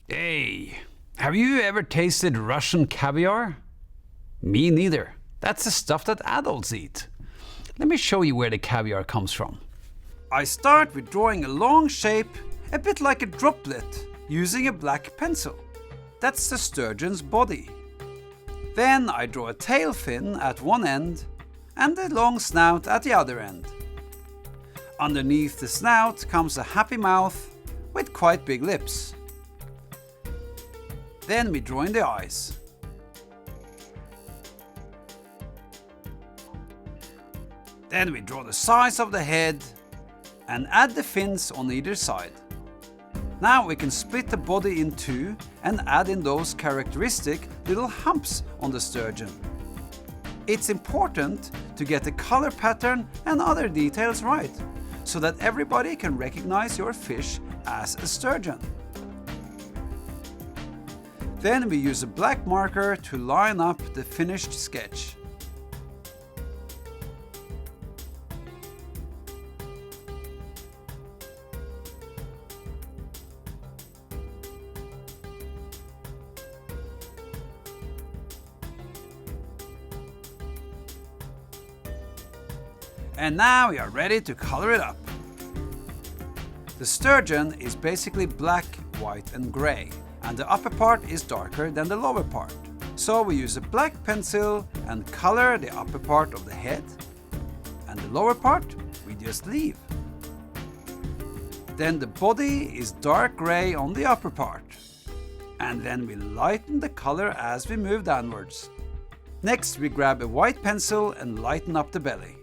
Hey, have you ever tasted Russian caviar? Me neither. That's the stuff that adults eat. Let me show you where the caviar comes from. I start with drawing a long shape, a bit like a droplet, using a black pencil. That's the sturgeon's body. Then I draw a tail fin at one end and a long snout at the other end. Underneath the snout comes a happy mouth with quite big lips. Then we draw in the eyes. Then we draw the size of the head and add the fins on either side. Now we can split the body in two and add in those characteristic little humps on the sturgeon. It's important to get the color pattern and other details right, so that everybody can recognize your fish as a sturgeon. Then we use a black marker to line up the finished sketch. And now we are ready to color it up. The sturgeon is basically black, white and grey, and the upper part is darker than the lower part. So we use a black pencil and color the upper part of the head, and the lower part we just leave. Then the body is dark grey on the upper part, and then we lighten the color as we move downwards. Next we grab a white pencil and lighten up the belly.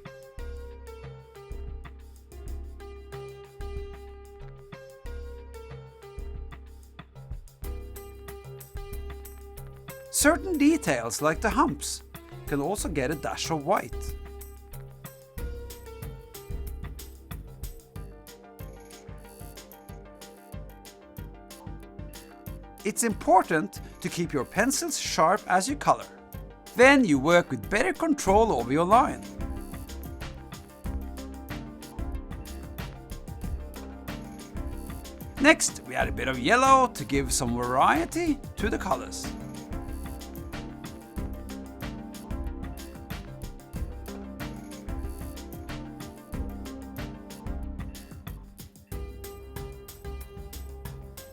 Certain details, like the humps, can also get a dash of white. It's important to keep your pencils sharp as you color. Then you work with better control over your line. Next, we add a bit of yellow to give some variety to the colors.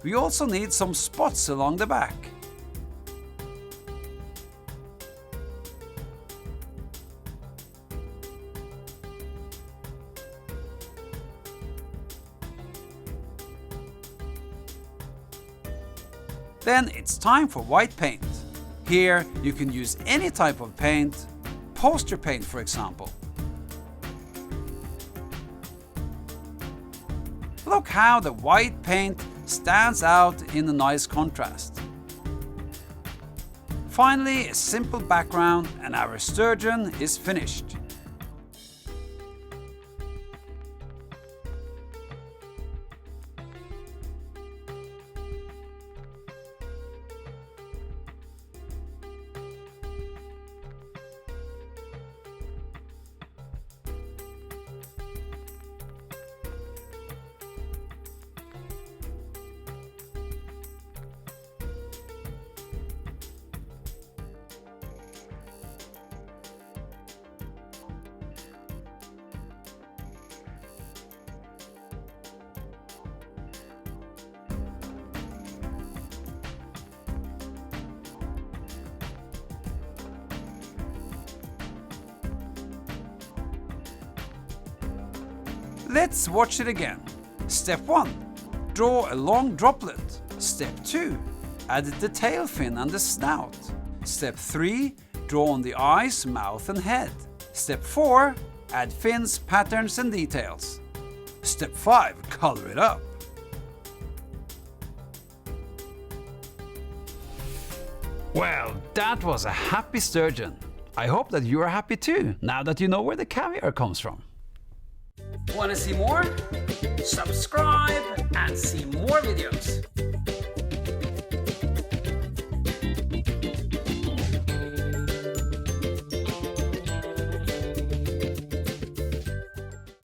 We also need some spots along the back. Then it's time for white paint. Here you can use any type of paint, poster paint for example. Look how the white paint stands out in a nice contrast. Finally, a simple background and our sturgeon is finished. Let's watch it again. Step 1. Draw a long droplet. Step 2. Add the tail fin and the snout. Step 3. Draw on the eyes, mouth and head. Step 4. Add fins, patterns and details. Step 5. Color it up. Well, that was a happy sturgeon. I hope that you are happy too, now that you know where the caviar comes from. Want to see more? Subscribe and see more videos.